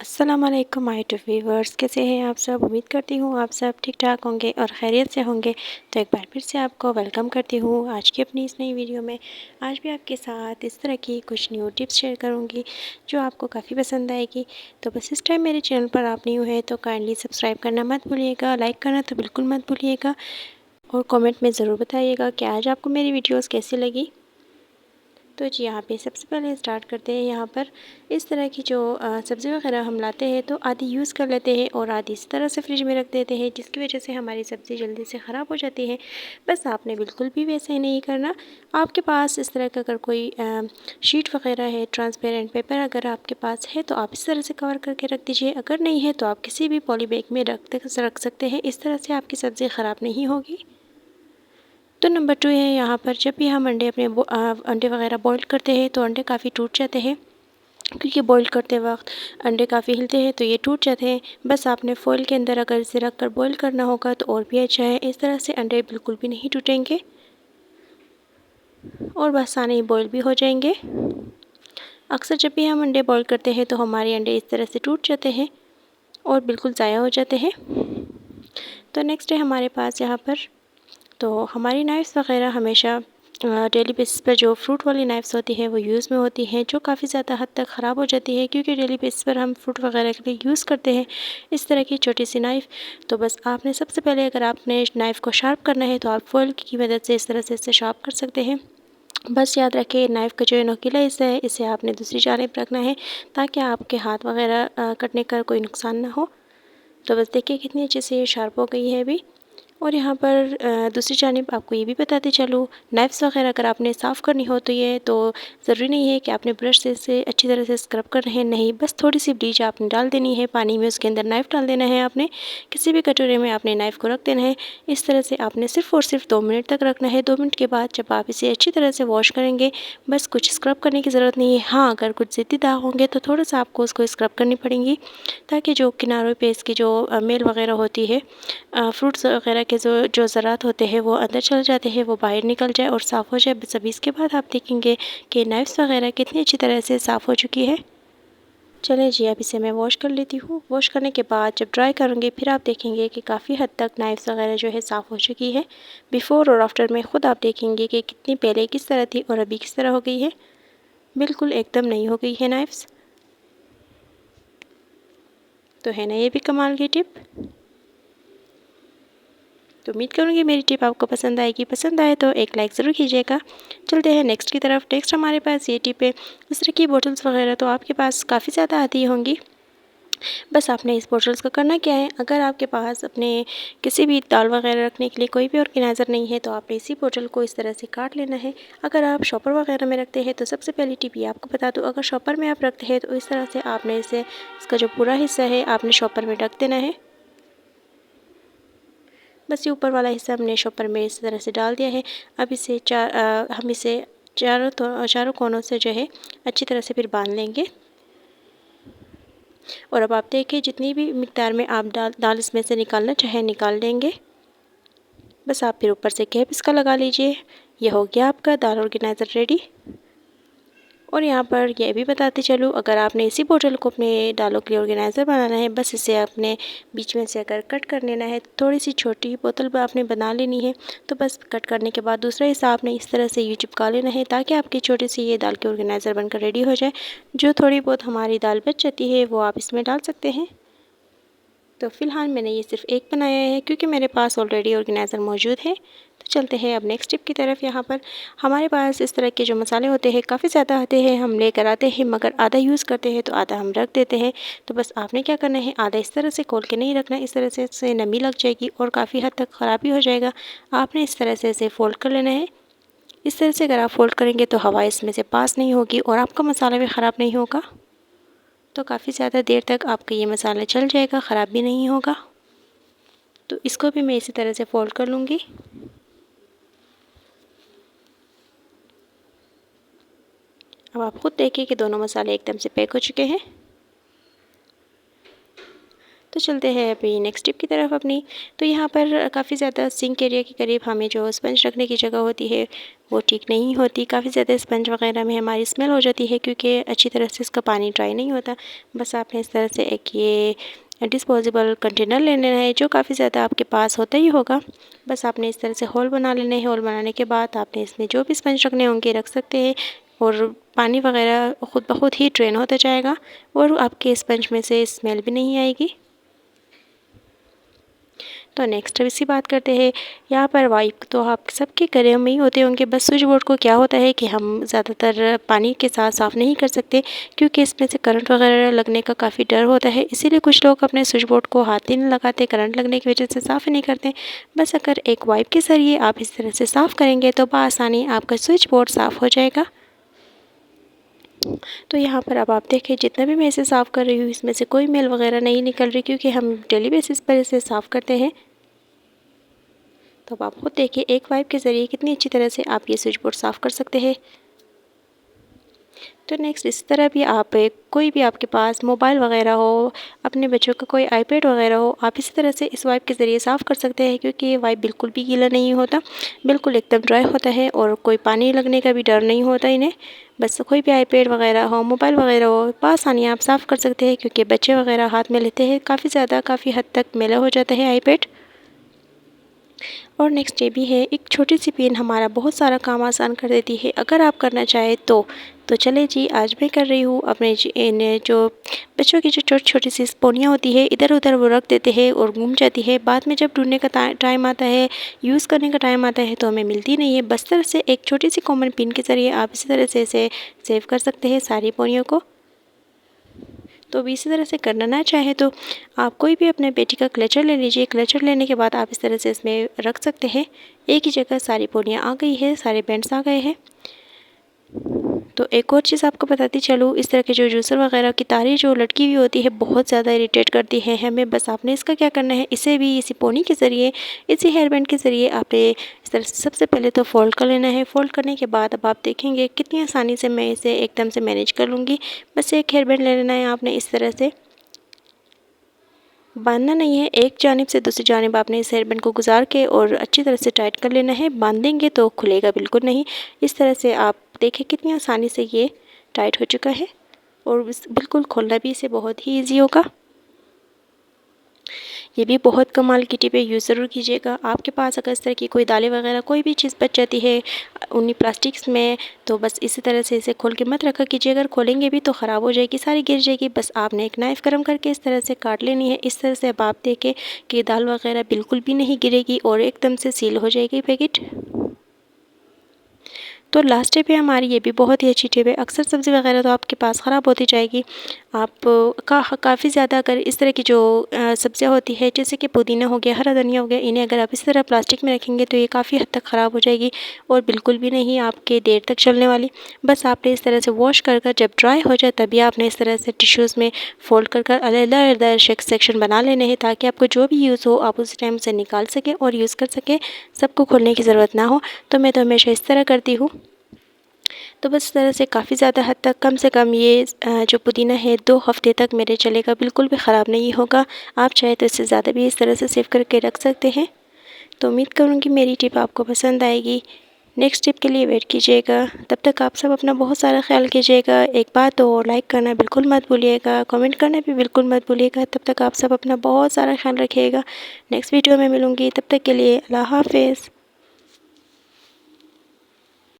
अस्सलामुअलैकुम my to viewers, कैसे हैं आप सब। उम्मीद करती हूँ आप सब ठीक ठाक होंगे और खैरियत से होंगे। तो एक बार फिर से आपको वेलकम करती हूँ आज की अपनी इस नई वीडियो में। आज भी आपके साथ इस तरह की कुछ न्यू टिप्स शेयर करूँगी जो आपको काफ़ी पसंद आएगी। तो बस इस टाइम मेरे चैनल पर आप न्यू है तो काइंडली सब्सक्राइब करना मत भूलिएगा, लाइक करना तो बिल्कुल मत भूलिएगा और कॉमेंट में ज़रूर बताइएगा कि आज आपको मेरी वीडियोज़ कैसी लगी। तो जी यहाँ पे सबसे पहले स्टार्ट करते हैं। यहाँ पर इस तरह की जो सब्ज़ी वगैरह हम लाते हैं तो आधी यूज़ कर लेते हैं और आधी इस तरह से फ्रिज में रख देते हैं, जिसकी वजह से हमारी सब्ज़ी जल्दी से ख़राब हो जाती है। बस आपने बिल्कुल भी वैसे ही नहीं करना। आपके पास इस तरह का अगर कोई शीट वगैरह है, ट्रांसपेरेंट पेपर अगर आपके पास है तो आप इस तरह से कवर करके रख दीजिए। अगर नहीं है तो आप किसी भी पॉली बैग में रख सकते हैं। इस तरह से आपकी सब्ज़ी ख़राब नहीं होगी। तो नंबर 2 है यहाँ पर, जब भी हम अंडे वगैरह बॉईल करते हैं तो अंडे काफ़ी टूट जाते हैं, क्योंकि बॉईल करते वक्त अंडे काफ़ी हिलते हैं तो ये टूट जाते हैं। बस आपने फॉइल के अंदर अगर इसे रख कर बॉईल करना होगा तो और भी अच्छा है। इस तरह से अंडे बिल्कुल भी नहीं टूटेंगे और आसानी बॉईल भी हो जाएंगे। अक्सर जब भी हम अंडे बॉईल करते हैं तो हमारे अंडे इस तरह से टूट जाते हैं और बिल्कुल ज़ाया हो जाते हैं। तो नेक्स्ट है हमारे पास यहाँ पर, तो हमारी नाइफ़्स वगैरह हमेशा डेली बेसिस पर जो फ्रूट वाली नाइफ़्स होती है वो यूज़ में होती हैं, जो काफ़ी ज़्यादा हद तक ख़राब हो जाती है, क्योंकि डेली बेसिस पर हम फ्रूट वगैरह के लिए यूज़ करते हैं इस तरह की छोटी सी नाइफ़। तो बस आपने सबसे पहले अगर आपने नाइफ़ को शार्प करना है तो आप फॉइल की मदद से इस तरह से इसे शार्प कर सकते हैं। बस याद रखें नाइफ़ का जो नोकीला हिस्सा है इसे आपने दूसरी जानिब रखना है, ताकि आपके हाथ वगैरह कटने का कोई नुकसान ना हो। तो बस देखिए कितनी अच्छे से ये शार्प हो गई है अभी। और यहाँ पर दूसरी जानिब आपको ये भी बताते चलूँ, नाइफ़्स वगैरह अगर आपने साफ़ करनी हो तो ज़रूरी नहीं है कि आपने ब्रश से इसे अच्छी तरह से स्क्रब करना है। नहीं, बस थोड़ी सी ब्लीच आपने डाल देनी है पानी में, उसके अंदर नाइफ़ डाल देना है आपने, किसी भी कटोरे में आपने नाइफ़ को रख देना है। इस तरह से आपने सिर्फ़ और सिर्फ 2 मिनट तक रखना है। 2 मिनट के बाद जब आप इसे अच्छी तरह से वॉश करेंगे, बस कुछ स्क्रब करने की ज़रूरत नहीं है। हाँ, अगर कुछ ज़िद्दी दाग होंगे तो थोड़ा-सा आपको उसको स्क्रब करनी पड़ेंगी, ताकि जो किनारों पे इसकी जो मेल वगैरह होती है, फ्रूट्स वगैरह के जो ज़रात होते हैं वो अंदर चले जाते हैं, वो बाहर निकल जाए और साफ़ हो जाए। बस अभी इसके बाद आप देखेंगे कि नाइफ़्स वगैरह कितनी अच्छी तरह से साफ़ हो चुकी है। चलिए जी, अब इसे मैं वॉश कर लेती हूँ। वॉश करने के बाद जब ड्राई करूँगी फिर आप देखेंगे कि काफ़ी हद तक नाइफ़्स वगैरह जो है साफ़ हो चुकी है। बिफ़ोर और आफ्टर में ख़ुद आप देखेंगे कि कितनी पहले किस तरह थी और अभी किस तरह हो गई है। बिल्कुल एकदम नई हो गई है नाइफ़्स। तो है ना ये भी कमाल की टिप। तो उम्मीद करूँगी मेरी टिप आपको पसंद आएगी। पसंद आए तो एक लाइक ज़रूर कीजिएगा। चलते हैं नेक्स्ट की तरफ। नेक्स्ट हमारे पास ये टिप है, इस तरह की बोटल्स वगैरह तो आपके पास काफ़ी ज़्यादा आती होंगी। बस आपने इस बोटल्स का करना क्या है, अगर आपके पास अपने किसी भी दाल वगैरह रखने के लिए कोई भी ऑर्गेनाइज़र नहीं है तो आपने इसी बोतल को इस तरह से काट लेना है। अगर आप शॉपर वगैरह में रखते हैं तो सबसे पहली टिप ये आपको बता दूँ, अगर शॉपर में आप रखते हैं तो इस तरह से आपने इसका जो पूरा हिस्सा है आपने शॉपर में ढक देना है। बस ये ऊपर वाला हिस्सा हमने शॉपर में इस तरह से डाल दिया है। अब हम इसे चारों कोनों से जो है अच्छी तरह से फिर बांध लेंगे। और अब आप देखिए जितनी भी मिक़दार में आप दाल इसमें से निकालना चाहें निकाल लेंगे। बस आप फिर ऊपर से कैप इसका लगा लीजिए। ये हो गया आपका दाल ऑर्गेनाइज़र रेडी। और यहाँ पर यह भी बताते चलूँ, अगर आपने इसी बोतल को अपने दालों के लिए ऑर्गेनाइज़र बनाना है, बस इसे आपने बीच में से अगर कट कर लेना है, थोड़ी सी छोटी बोतल आपने बना लेनी है। तो बस कट करने के बाद दूसरा हिस्सा आपने इस तरह से यूँ चिपका लेना है, ताकि आपकी छोटी सी ये दाल की ऑर्गेनाइज़र बनकर रेडी हो जाए। जो थोड़ी बहुत हमारी दाल बच जाती है वो आप इसमें डाल सकते हैं। तो फ़िलहाल मैंने ये सिर्फ एक बनाया है, क्योंकि मेरे पास ऑलरेडी ऑर्गेनाइज़र मौजूद है। तो चलते हैं अब नेक्स्ट टिप की तरफ। यहाँ पर हमारे पास इस तरह के जो मसाले होते हैं काफ़ी ज़्यादा आते हैं, हम लेकर आते हैं मगर आधा यूज़ करते हैं तो आधा हम रख देते हैं। तो बस आपने क्या करना है, आधा इस तरह से खोल के नहीं रखना, इस तरह से इससे नमी लग जाएगी और काफ़ी हद तक ख़राबी हो जाएगा। आपने इस तरह से इसे फ़ोल्ड कर लेना है। इस तरह से अगर आप फ़ोल्ड करेंगे तो हवा इसमें से पास नहीं होगी और आपका मसाला भी ख़राब नहीं होगा। तो काफ़ी ज़्यादा देर तक आपका ये मसाला चल जाएगा, ख़राब भी नहीं होगा। तो इसको भी मैं इसी तरह से फ़ोल्ड कर लूँगी। अब आप खुद देखिए कि दोनों मसाले एकदम से पैक हो चुके हैं। तो चलते हैं अभी नेक्स्ट टिप की तरफ अपनी। तो यहाँ पर काफ़ी ज़्यादा सिंक एरिया के करीब हमें जो स्पंज रखने की जगह होती है वो ठीक नहीं होती। काफ़ी ज़्यादा स्पंज वगैरह में हमारी स्मेल हो जाती है क्योंकि अच्छी तरह से इसका पानी ड्राई नहीं होता। बस आपने इस तरह से एक ये डिस्पोजेबल कंटेनर लेना है जो काफ़ी ज़्यादा आपके पास होता ही होगा। बस आपने इस तरह से होल बना लेने हैं। होल बनाने के बाद आपने इसमें जो भी स्पंज रखने होंगे रख सकते हैं और पानी वगैरह खुद ब खुद ही ड्रेन होता जाएगा और आपके स्पंज में से स्मेल भी नहीं आएगी। तो नेक्स्ट अब इसी बात करते हैं। यहाँ पर वाइप तो आप सबके घरों में ही होते होंगे। बस स्विच बोर्ड को क्या होता है कि हम ज़्यादातर पानी के साथ साफ़ नहीं कर सकते क्योंकि इसमें से करंट वगैरह लगने का काफ़ी डर होता है। इसीलिए कुछ लोग अपने स्विच बोर्ड को हाथ ही नहीं लगाते, करंट लगने की वजह से साफ़ ही नहीं करते। बस अगर एक वाइप के ज़रिए आप इस तरह से साफ़ करेंगे तो बआसानी आपका स्विच बोर्ड साफ़ हो जाएगा। तो यहाँ पर अब आप देखें जितना भी मैं इसे साफ़ कर रही हूँ इसमें से कोई मेल वगैरह नहीं निकल रही क्योंकि हम डेली बेसिस पर इसे साफ़ करते हैं। तो अब आप खुद देखिए एक वाइप के ज़रिए कितनी अच्छी तरह से आप ये स्विच बोर्ड साफ़ कर सकते हैं। तो नेक्स्ट इस तरह भी आप कोई भी आपके पास मोबाइल वगैरह हो, अपने बच्चों का कोई आईपैड वगैरह हो, आप इसी तरह से इस वाइप के ज़रिए साफ़ कर सकते हैं क्योंकि ये वाइप बिल्कुल भी गीला नहीं होता, बिल्कुल एकदम ड्राई होता है और कोई पानी लगने का भी डर नहीं होता इन्हें। बस कोई भी आईपैड वगैरह हो, मोबाइल वगैरह हो, बआसानी आप साफ़ कर सकते हैं क्योंकि बच्चे वगैरह हाथ में लेते हैं काफ़ी हद तक मैला हो जाता है आईपैड। और नेक्स्ट ये भी है एक छोटी सी पेन हमारा बहुत सारा काम आसान कर देती है अगर आप करना चाहें तो चले जी आज मैं कर रही हूँ अपने इन जो बच्चों की जो छोटी छोटी सी स्पूनियाँ होती है इधर उधर वो रख देते हैं और घूम जाती है। बाद में जब ढूंढने का टाइम आता है, यूज़ करने का टाइम आता है तो हमें मिलती नहीं है। बस तरह से एक छोटी सी कॉमन पिन के ज़रिए आप इसी तरह से इसे सेव कर सकते हैं सारी पोनियों को। तो अब इसी तरह से करना ना चाहे तो आप कोई भी अपने बेटी का क्लचर ले लीजिए। क्लचर लेने के बाद आप इस तरह से इसमें रख सकते हैं। एक ही जगह सारी पोनियाँ आ गई है, सारे बैंड्स आ गए हैं। तो एक और चीज़ आपको बताती चलूँ, इस तरह के जो जूसर वगैरह की तारें जो लटकी हुई होती है बहुत ज़्यादा इरिटेट करती है हमें। बस आपने इसका क्या करना है, इसे भी इसी पोनी के ज़रिए, इसी हेयर बैंड के ज़रिए आपने इस तरह से सबसे पहले तो फोल्ड कर लेना है। फोल्ड करने के बाद अब आप देखेंगे कितनी आसानी से मैं इसे एकदम से मैनेज कर लूँगी। बस एक हेयर बैंड ले लेना है आपने, इस तरह से बांधना नहीं है, एक जानिब से दूसरी जानिब आपने इस हेयर बैंड को गुजार के और अच्छी तरह से टाइट कर लेना है। बांधेंगे तो खुलेगा बिल्कुल नहीं। इस तरह से आप देखें कितनी आसानी से ये टाइट हो चुका है और बिल्कुल खोलना भी इसे बहुत ही ईजी होगा। ये भी बहुत कमाल की टिप है, यूज़ ज़रूर कीजिएगा। आपके पास अगर इस तरह की कोई दालें वगैरह कोई भी चीज़ बच जाती है उन्हीं प्लास्टिक्स में तो बस इसी तरह से इसे खोल के मत रखा कीजिए। अगर खोलेंगे भी तो ख़राब हो जाएगी, सारी गिर जाएगी। बस आपने एक नाइफ़ गर्म करके इस तरह से काट लेनी है। इस तरह से अब आप देखें कि दाल वगैरह बिल्कुल भी नहीं गिरेगी और एकदम से सील हो जाएगी पैकेट। तो लास्ट टिप है हमारी, ये भी बहुत ही अच्छी टिप है। अक्सर सब्ज़ी वगैरह तो आपके पास ख़राब होती जाएगी। आप काफ़ी ज़्यादा अगर इस तरह की जो सब्ज़ियाँ होती है जैसे कि पुदीना हो गया, हरा धनिया हो गया, इन्हें अगर आप इस तरह प्लास्टिक में रखेंगे तो ये काफ़ी हद तक ख़राब हो जाएगी और बिल्कुल भी नहीं आपके देर तक चलने वाली। बस आपने इस तरह से वॉश कर जब ड्राई हो जाए तभी आपने इस तरह से टिश्यूज़ में फ़ोल्ड कर अलग-अलग सेक्शन बना लेने हैं ताकि आपको जो भी यूज़ हो आप उस टाइम से निकाल सकें और यूज़ कर सकें, सबको खोलने की ज़रूरत ना हो। तो मैं तो हमेशा इस तरह करती हूँ। तो बस इस तरह से काफ़ी ज़्यादा हद तक कम से कम ये जो पुदीना है 2 हफ़्ते तक मेरे चलेगा, बिल्कुल भी ख़राब नहीं होगा। आप चाहे तो इससे ज़्यादा भी इस तरह से सेव करके रख सकते हैं। तो उम्मीद करूँगी मेरी टिप आपको पसंद आएगी। नेक्स्ट टिप के लिए वेट कीजिएगा। तब तक आप सब अपना बहुत सारा ख्याल कीजिएगा। एक बात और, लाइक करना बिल्कुल मत भूलिएगा, कमेंट करना भी बिल्कुल मत भूलिएगा। तब तक आप सब अपना बहुत सारा ख्याल रखिएगा। नेक्स्ट वीडियो में मिलूँगी, तब तक के लिए अल्लाह हाफ़िज़।